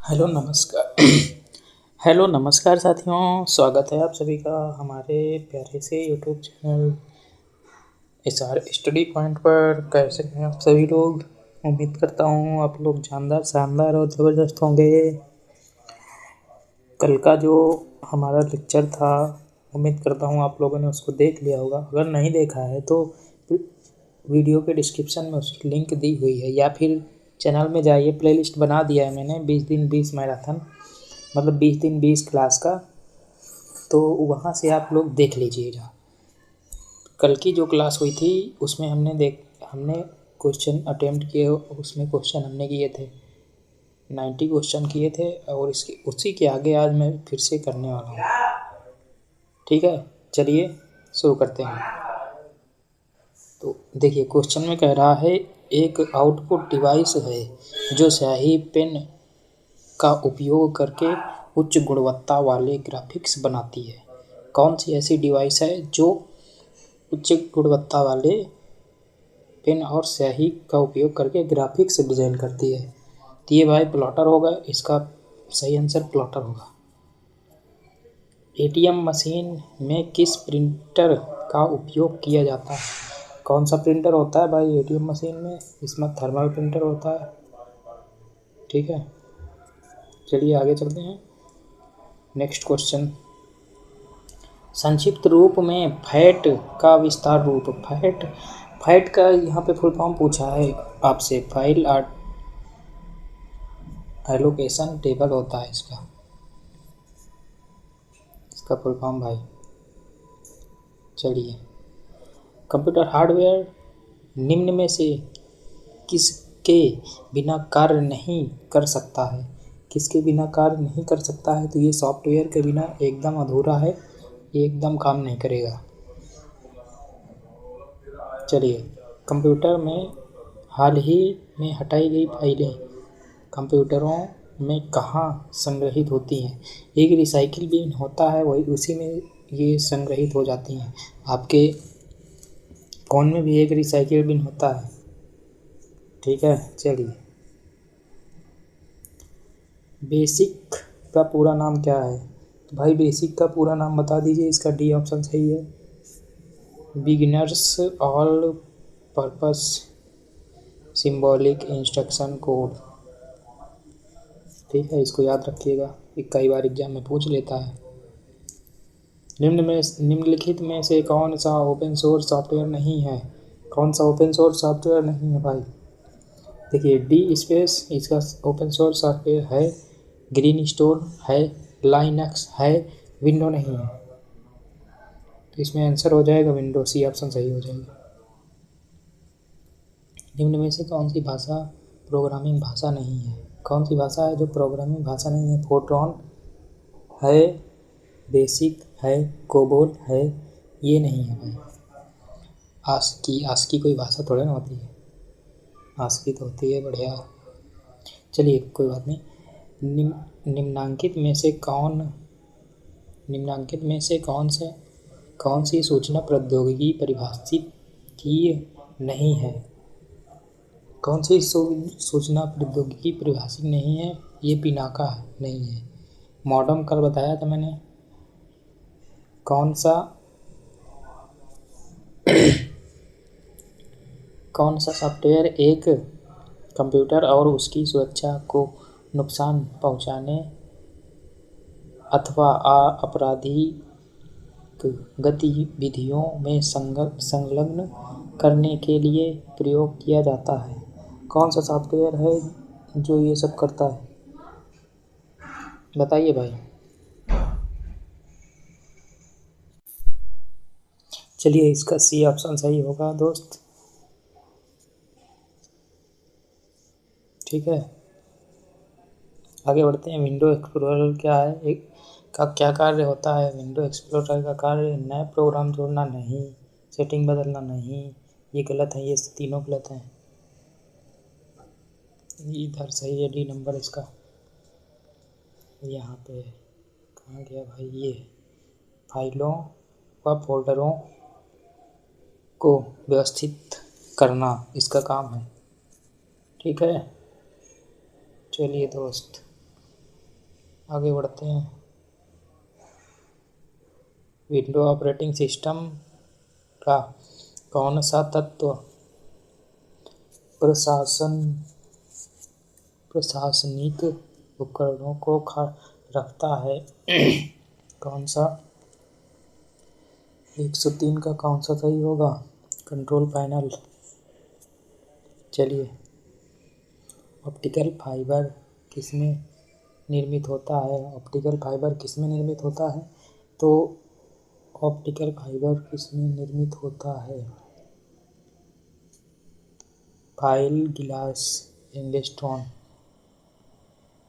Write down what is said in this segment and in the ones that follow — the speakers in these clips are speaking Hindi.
हेलो नमस्कार। हेलो नमस्कार साथियों, स्वागत है आप सभी का हमारे प्यारे से YouTube channel S R study point पर। कैसे हैं आप सभी लोग? उम्मीद करता हूँ आप लोग जानदार, शानदार और ज़बरदस्त होंगे। कल का जो हमारा लेक्चर था, उम्मीद करता हूँ आप लोगों ने उसको देख लिया होगा। अगर नहीं देखा है तो वीडियो के डिस्क्रिप्शन में उसकी लिंक दी हुई है, या फिर चैनल में जाइए, प्लेलिस्ट बना दिया है मैंने 20 दिन 20 मैराथन, मतलब 20 दिन 20 क्लास का, तो वहाँ से आप लोग देख लीजिएगा। कल की जो क्लास हुई थी उसमें हमने क्वेश्चन अटेम्प्ट किए, उसमें क्वेश्चन हमने किए थे 90 क्वेश्चन किए थे, और इसके उसी के आगे आज मैं फिर से करने वाला हूँ। ठीक है, चलिए शुरू करते हैं। तो देखिए, क्वेश्चन में कह रहा है एक आउटपुट डिवाइस है जो स्याही पेन का उपयोग करके उच्च गुणवत्ता वाले ग्राफिक्स बनाती है। कौन सी ऐसी डिवाइस है जो उच्च गुणवत्ता वाले पेन और स्याही का उपयोग करके ग्राफिक्स डिज़ाइन करती है? तो ये भाई प्लॉटर होगा, इसका सही आंसर प्लॉटर होगा। एटीएम मशीन में किस प्रिंटर का उपयोग किया जाता है? कौन सा प्रिंटर होता है भाई एटीएम मशीन में? इसमें थर्मल प्रिंटर होता है। ठीक है, चलिए आगे चलते हैं। नेक्स्ट क्वेश्चन, संक्षिप्त रूप में फैट का विस्तार रूप। फैट का यहाँ पे फुल फॉर्म पूछा है आपसे। फाइल एलोकेशन टेबल होता है इसका फुल फॉर्म भाई। चलिए, कंप्यूटर हार्डवेयर निम्न में से किसके बिना कार्य नहीं कर सकता है? किसके बिना कार्य नहीं कर सकता है? तो ये सॉफ्टवेयर के बिना एकदम अधूरा है, एकदम काम नहीं करेगा। चलिए, कंप्यूटर में हाल ही में हटाई गई फाइलें कंप्यूटरों में कहाँ संग्रहित होती हैं? एक रिसाइकिल बिन होता है, वही उसी में ये संग्रहित हो जाती हैं। आपके फ़ोन में भी एक रिसाइकिल बिन होता है। ठीक है, चलिए, बेसिक का पूरा नाम क्या है? तो भाई बेसिक का पूरा नाम बता दीजिए। इसका डी ऑप्शन सही है, beginners all purpose symbolic instruction code. ठीक है, इसको याद रखिएगा, कई बार एग्जाम में पूछ लेता है। निम्नलिखित में से कौन सा ओपन सोर्स सॉफ्टवेयर नहीं है? कौन सा ओपन सोर्स सॉफ्टवेयर नहीं है भाई? देखिए, डी स्पेस इसका ओपन सोर्स सॉफ्टवेयर है, ग्रीन स्टोन है, लाइनक्स है, विंडो नहीं है। तो इसमें आंसर हो जाएगा विंडो, सी ऑप्शन सही हो जाएगा। निम्न में से कौन सी भाषा प्रोग्रामिंग भाषा नहीं है? कौन सी भाषा है जो प्रोग्रामिंग भाषा नहीं है? फोर्ट्रॉन है, बेसिक है, कोबोल है, ये नहीं है भाई। आस्की कोई भाषा थोड़ी ना होती है, आस्की तो होती है बढ़िया। चलिए, कोई बात नहीं। निम्नांकित में से कौन सी सूचना प्रौद्योगिकी परिभाषित की नहीं है? कौन सी सूचना प्रौद्योगिकी परिभाषित नहीं है? ये पिनाका नहीं है। मॉडम कल बताया था मैंने। कौन सा सॉफ्टवेयर एक कंप्यूटर और उसकी सुरक्षा को नुकसान पहुंचाने अथवा आपराधिक गतिविधियों में संलग्न करने के लिए प्रयोग किया जाता है? कौन सा सॉफ्टवेयर है जो ये सब करता है? बताइए भाई। चलिए, इसका सी ऑप्शन सही होगा दोस्त। ठीक है, आगे बढ़ते हैं। विंडो एक्सप्लोरर क्या है, क्या कार्य होता है? विंडो एक्सप्लोरर का कार्य नए प्रोग्राम जोड़ना नहीं, सेटिंग बदलना नहीं। ये गलत है, ये तीनों गलत हैं। इधर सही है, डी नंबर इसका यहाँ पे। कहाँ गया भाई? ये फाइलों व फोल्डरों को व्यवस्थित करना इसका काम है। ठीक है, चलिए दोस्त, आगे बढ़ते हैं। विंडो ऑपरेटिंग सिस्टम का कौन सा तत्व प्रशासनिक उपकरणों को रखता है? कौन सा? 103 का कौन सा सही होगा? Control panel. चलिए, ऑप्टिकल फाइबर किसमें निर्मित होता है? ऑप्टिकल फाइबर किसमें निर्मित होता है? तो ऑप्टिकल फाइबर किसमें निर्मित होता है? File glass angstrom.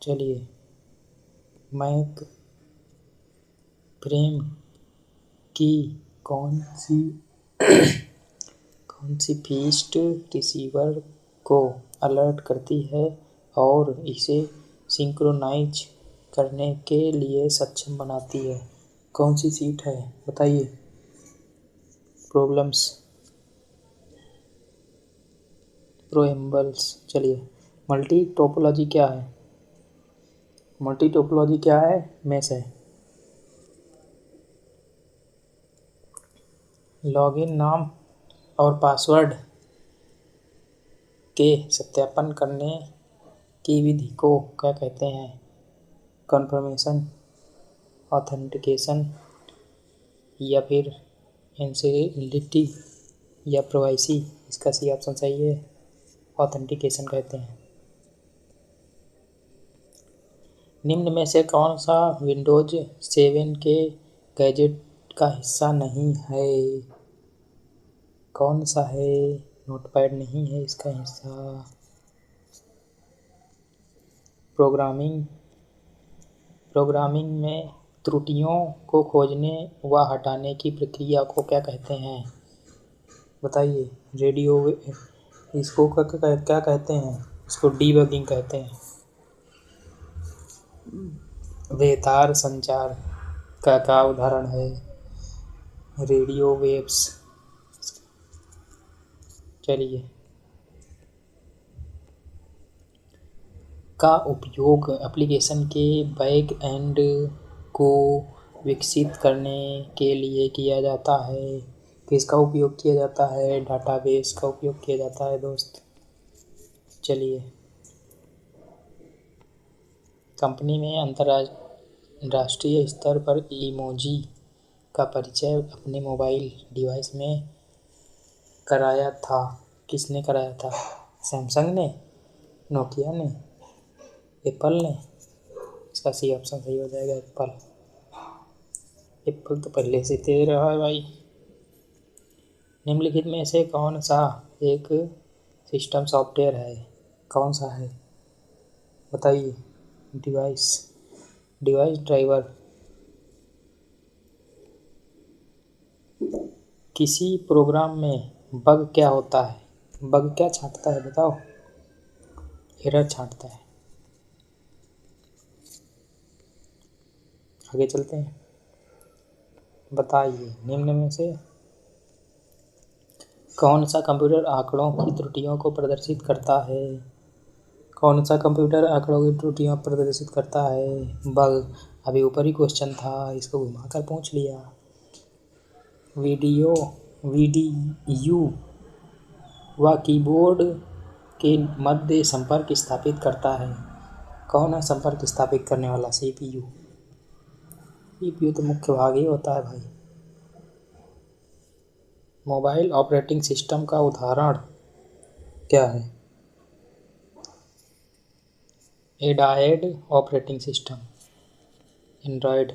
चलिए, मैक फ्रेम की कौन सी फीस्ट रिसीवर को अलर्ट करती है और इसे सिंक्रोनाइज करने के लिए सक्षम बनाती है? कौन सी सीट है बताइए? प्रोएम्बल्स। चलिए, मल्टी टोपोलॉजी क्या है? मल्टी टोपोलॉजी क्या है? मैश है। लॉगिन नाम और पासवर्ड के सत्यापन करने की विधि को क्या कहते हैं? कन्फर्मेशन, ऑथेंटिकेशन या फिर इंसिडिटी या प्राइवेसी? इसका सी ऑप्शन सही है, ऑथेंटिकेशन कहते हैं। निम्न में से कौन सा विंडोज 7 के गैजेट का हिस्सा नहीं है? कौन सा है? नोटपैड नहीं है इसका हिस्सा। प्रोग्रामिंग में त्रुटियों को खोजने व हटाने की प्रक्रिया को क्या कहते हैं? बताइए। इसको क्या कहते हैं? इसको डीबगिंग कहते हैं। बेतार संचार का उदाहरण है रेडियो वेव्स। चलिए, का उपयोग एप्लीकेशन के बैक एंड को विकसित करने के लिए किया जाता है? किसका उपयोग किया जाता है? डाटाबेस का उपयोग किया जाता है दोस्त। चलिए, कंपनी में अंतर्राष्ट्रीय स्तर पर इमोजी का परिचय अपने मोबाइल डिवाइस में कराया था। किसने कराया था? सैमसंग ने, नोकिया ने, एप्पल ने? इसका सी ऑप्शन सही हो जाएगा, एप्पल। एप्पल तो पहले से तेज रहा है भाई। निम्नलिखित में से कौन सा एक सिस्टम सॉफ्टवेयर है? कौन सा है बताइए? Device driver. किसी प्रोग्राम में बग क्या होता है? बग क्या छांटता है बताओ? एरर छांटता है। आगे चलते हैं। बताइए, निम्न में से कौन सा कंप्यूटर आंकड़ों की त्रुटियों को प्रदर्शित करता है? कौन सा कंप्यूटर आंकड़ों की त्रुटियां प्रदर्शित करता है? बग। अभी ऊपर ही क्वेश्चन था, इसको घुमाकर पूछ लिया। वीडीयू व कीबोर्ड के मध्य संपर्क स्थापित करता है? कौन है संपर्क स्थापित करने वाला? सीपीयू। सीपीयू तो मुख्य भाग ही होता है भाई। मोबाइल ऑपरेटिंग सिस्टम का उदाहरण क्या है? Android operating system. एंड्रॉयड।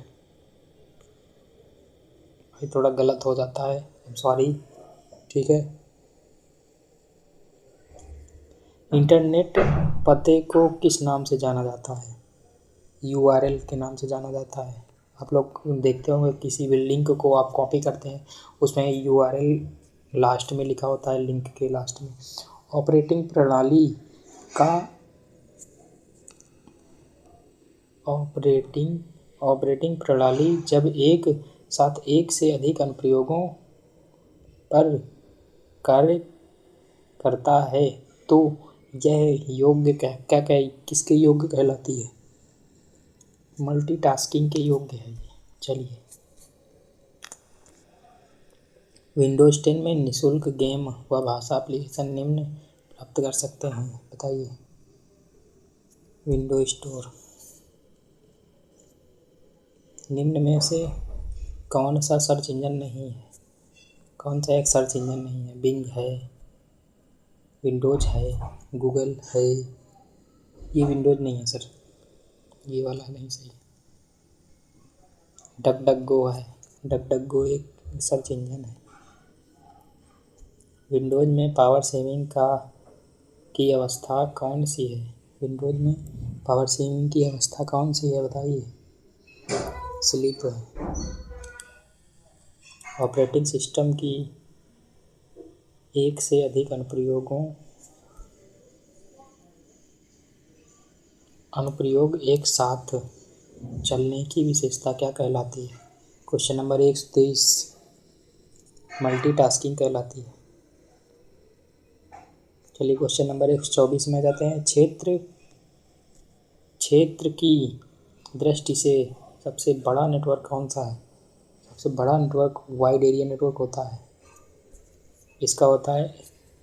भाई थोड़ा गलत हो जाता है, सॉरी। ठीक है। इंटरनेट पते को किस नाम से जाना जाता है? यूआरएल के नाम से जाना जाता है। आप लोग देखते होंगे किसी भी लिंक को आप कॉपी करते हैं, उसमें यूआरएल लास्ट में लिखा होता है, लिंक के लास्ट में। ऑपरेटिंग प्रणाली का ऑपरेटिंग प्रणाली जब एक साथ एक से अधिक अनुप्रयोगों पर कार्य करता है तो यह किसके योग्य कहलाती है? मल्टीटास्किंग के योग्य है ये। चलिए, विंडोज़ 10 में निःशुल्क गेम व भाषा एप्लीकेशन निम्न प्राप्त कर सकते हैं, बताइए। Window store. निम्न में से कौन सा सर्च इंजन नहीं है? कौन सा एक सर्च इंजन नहीं है? बिंग है, विंडोज़ है, गूगल है। ये विंडोज़ नहीं है सर, ये वाला नहीं सही। डक डक गो है, डक डक गो एक सर्च इंजन है। विंडोज़ में पावर सेविंग की अवस्था कौन सी है? विंडोज़ में पावर सेविंग की अवस्था कौन सी है, बताइए। स्लीप है। ऑपरेटिंग सिस्टम की एक से अधिक अनुप्रयोग एक साथ चलने की विशेषता क्या कहलाती है? क्वेश्चन नंबर 123 मल्टीटास्किंग कहलाती है। चलिए, क्वेश्चन नंबर 124 में जाते हैं। क्षेत्र की दृष्टि से सबसे बड़ा नेटवर्क कौन सा है? सबसे बड़ा नेटवर्क वाइड एरिया नेटवर्क होता है। इसका होता है,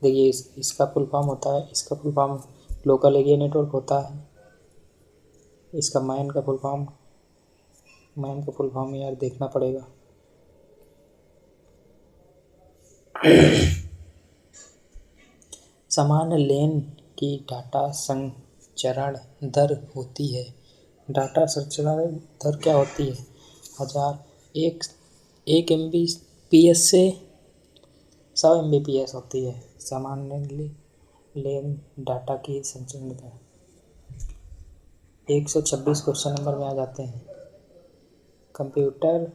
देखिए इसका फुल फॉर्म होता है, इसका full form local area network होता है। इसका मैन का फुल फॉर्म यार देखना पड़ेगा। समान लेन की डाटा संचरण दर होती है। डाटा संचरण दर क्या होती है? 1 MBPS से 100 MBPS होती है सामान्य लेन डाटा की संचरण दर। 126 क्वेश्चन नंबर में आ जाते हैं। कंप्यूटर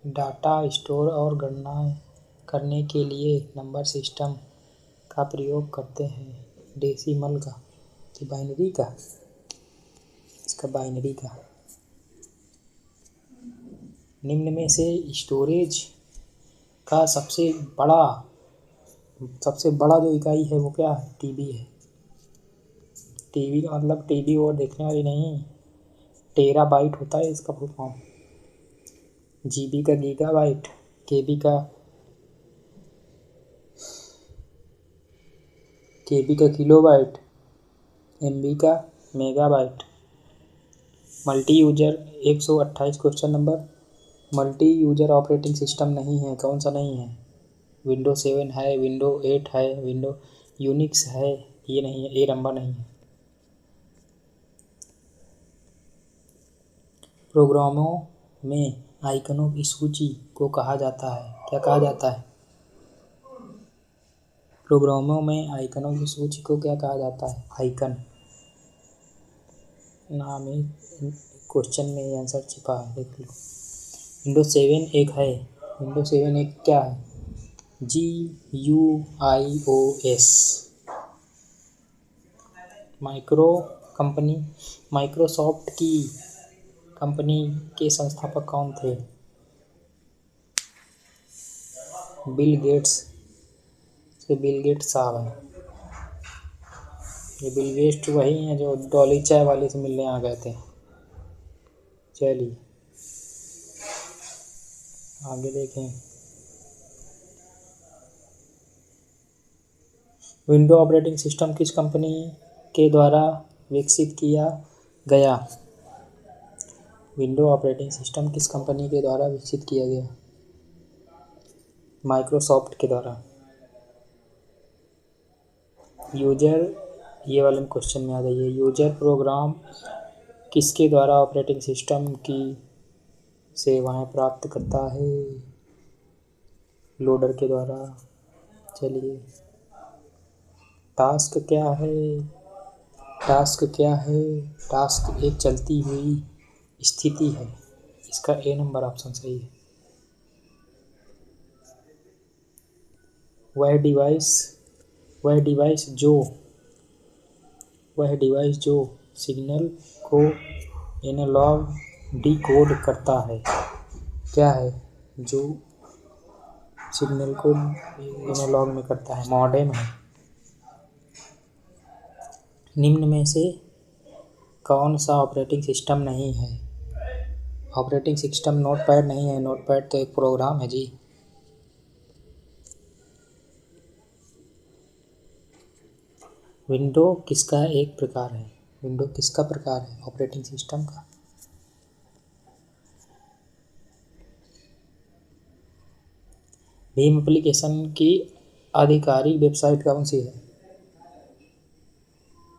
डाटा स्टोर और गणना करने के लिए नंबर सिस्टम का प्रयोग करते हैं। डेसिमल का कि बाइनरी का? इसका बाइनरी का। निम्न में से स्टोरेज का सबसे बड़ा जो इकाई है वो क्या है? टीबी है। टीबी का मतलब टीबी और देखने वाली नहीं, टेराबाइट होता है इसका फुल फॉर्म। जीबी का गीगाबाइट, केबी का किलोबाइट, एमबी का megabyte. Multi user 128 question number. Multi user operating system नहीं है, कौन सा नहीं है? विंडो 7 है, विंडो 8 है, विंडो यूनिक्स है, ये नहीं है, ये नंबर नहीं है। प्रोग्रामों में आइकनों की सूची को कहा जाता है, क्या कहा जाता है? प्रोग्रामों में आइकनों की सूची को क्या कहा जाता है? आइकन। नाम है, क्वेश्चन में आंसर छिपा है, देख लो। विंडो 7 एक है, विंडो 7 एक क्या है? GUIOS। माइक्रोसॉफ्ट की कंपनी के संस्थापक कौन थे? बिल गेट्स साहब हैं। ये बिल गेट्स वही हैं जो डॉली चाय वाले से मिलने आ गए थे। चलिए आगे देखें। विंडो ऑपरेटिंग सिस्टम किस कंपनी के द्वारा विकसित किया गया? विंडो ऑपरेटिंग सिस्टम किस कंपनी के द्वारा विकसित किया गया? माइक्रोसॉफ्ट के द्वारा। यूजर, ये वाले क्वेश्चन में आ जाइए। यूजर प्रोग्राम किसके द्वारा ऑपरेटिंग सिस्टम की सेवाएं प्राप्त करता है? लोडर के द्वारा। चलिए, टास्क क्या है? टास्क एक चलती हुई स्थिति है। इसका ए नंबर ऑप्शन सही है। वह डिवाइस जो सिग्नल को एनालॉग डिकोड करता है, क्या है? जो सिग्नल को एनालॉग में करता है, मॉडेम है। निम्न में से कौन सा ऑपरेटिंग सिस्टम नहीं है? ऑपरेटिंग सिस्टम नोटपैड नहीं है, नोटपैड तो एक प्रोग्राम है जी। विंडो किसका एक प्रकार है? विंडो किसका प्रकार है? ऑपरेटिंग सिस्टम का। भीम एप्लीकेशन की आधिकारिक वेबसाइट कौन सी है?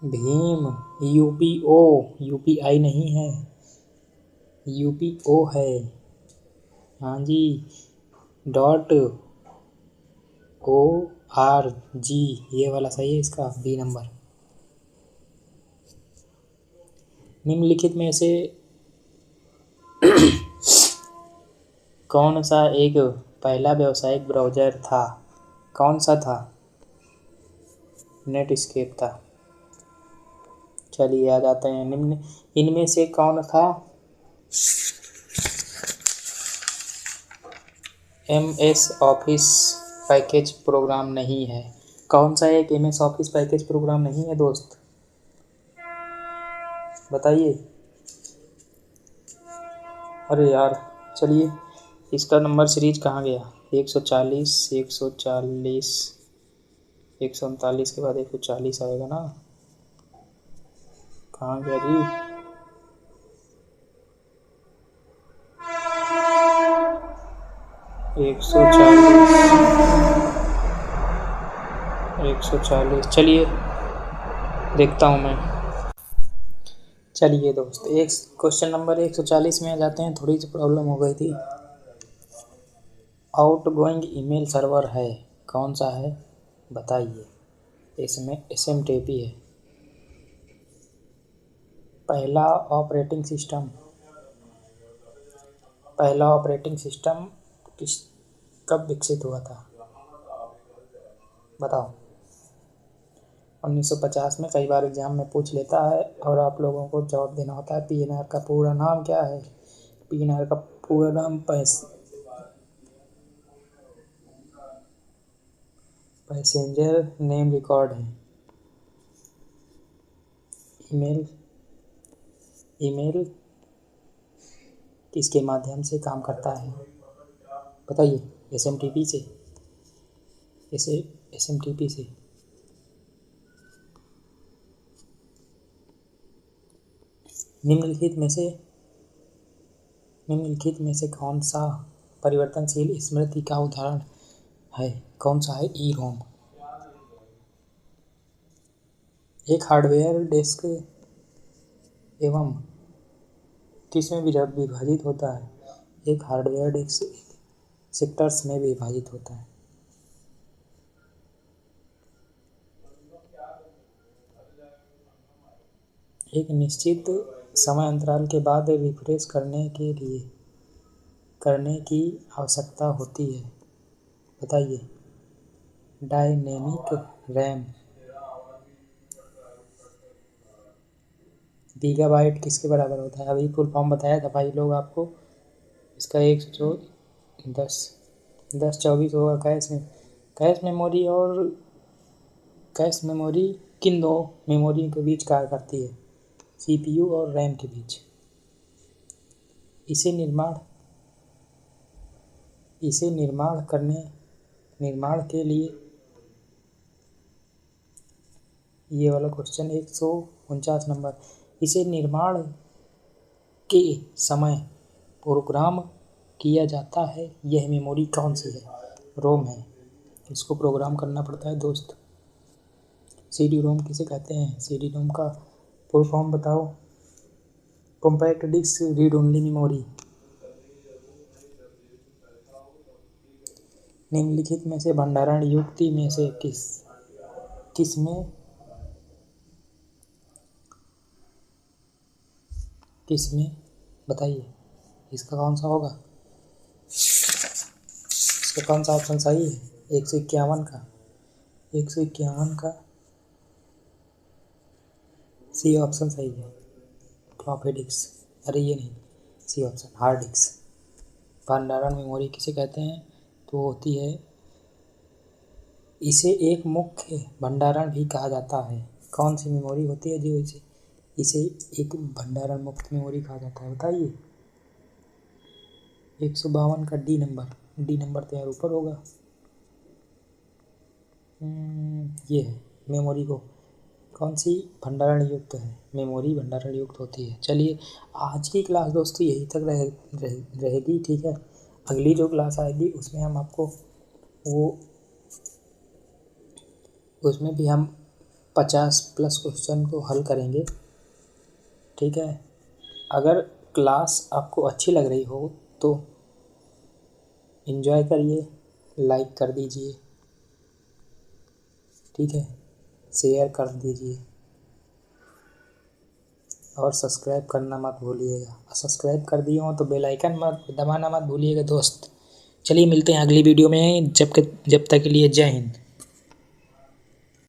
भीम UPO, UPI नहीं है, UPO है। हाँ जी, .org ये वाला सही है इसका बी नंबर। निम्नलिखित में से कौन सा एक पहला व्यावसायिक ब्राउज़र था? कौन सा था? नेटस्केप था। चलिए आ जाते हैं, निम्न इनमें से कौन था MS ऑफिस पैकेज प्रोग्राम नहीं है? कौन सा एक MS ऑफिस पैकेज प्रोग्राम नहीं है दोस्त, बताइए। अरे यार, चलिए इसका नंबर सीरीज कहाँ गया? 140, 140, 139 के बाद 140 आएगा ना, कहाँ गया जी? 140, चलिए देखता हूँ मैं। चलिए दोस्त, एक क्वेश्चन नंबर 140 में आ जाते हैं। थोड़ी सी प्रॉब्लम हो गई थी। आउटगोइंग ईमेल सर्वर है, कौन सा है बताइए। इसमें SMTP है। पहला ऑपरेटिंग सिस्टम कब विकसित हुआ था बताओ। 1950 में। कई बार एग्जाम में पूछ लेता है और आप लोगों को जवाब देना होता है। PNR का पूरा नाम क्या है? PNR का पूरा नाम पैसेंजर नेम रिकॉर्ड है। ईमेल किसके माध्यम से काम करता है बताइए। SMTP से। SMTP से। निम्नलिखित में से कौन सा परिवर्तनशील स्मृति का उदाहरण है? कौन सा है? EROM। एक हार्डवेयर डिस्क एवं किस में विभाजित होता है? एक हार्डवेयर डिस्क सेक्टर्स में विभाजित होता है। एक निश्चित समय अंतराल के बाद रिफ्रेश करने की आवश्यकता होती है बताइए। Dynamic RAM. गीगाबाइट किसके बराबर होता है? अभी फुल फॉर्म बताया था भाई लोग आपको। इसका 110-24 होगा। कैश मेमोरी किन दो मेमोरी के बीच कार्य करती है? CPU और रैम के बीच। इसे निर्माण के लिए ये वाला क्वेश्चन 149 नंबर। इसे निर्माण के समय प्रोग्राम किया जाता है, यह मेमोरी कौन सी है? रोम है। इसको प्रोग्राम करना पड़ता है दोस्त। CD-ROM किसे कहते हैं? CD-ROM का फुल फॉर्म बताओ। Compact disc read only memory. निम्नलिखित में से भंडारण युक्ति में से किसमें बताइए। इसका कौन सा होगा? इसका कौन सा ऑप्शन सही है? 151 का सी ऑप्शन सही है। फ्लॉपी डिस्क, अरे ये नहीं, सी ऑप्शन हार्ड डिस्क। भंडारण मेमोरी किसे कहते हैं? तो होती है, इसे एक मुख्य भंडारण भी कहा जाता है। कौन सी मेमोरी होती है जो इसे एक भंडारण मुक्त मेमोरी कहा जाता है बताइए। 152 का डी नंबर तो यार ऊपर होगा। ये है मेमोरी को कौन सी भंडारण युक्त है, मेमोरी भंडारण युक्त होती है। चलिए आज की क्लास दोस्तों यही तक रहेगी, ठीक है। अगली जो क्लास आएगी उसमें हम आपको उसमें भी हम 50+ क्वेश्चन को हल करेंगे, ठीक है। अगर क्लास आपको अच्छी लग रही हो तो एंजॉय करिए, लाइक कर दीजिए, ठीक है, शेयर कर दीजिए और सब्सक्राइब करना मत भूलिएगा। सब्सक्राइब कर दिए हो तो बेल आइकन मत दबाना मत भूलिएगा दोस्त। चलिए मिलते हैं अगली वीडियो में, जब तक के लिए जय हिंद।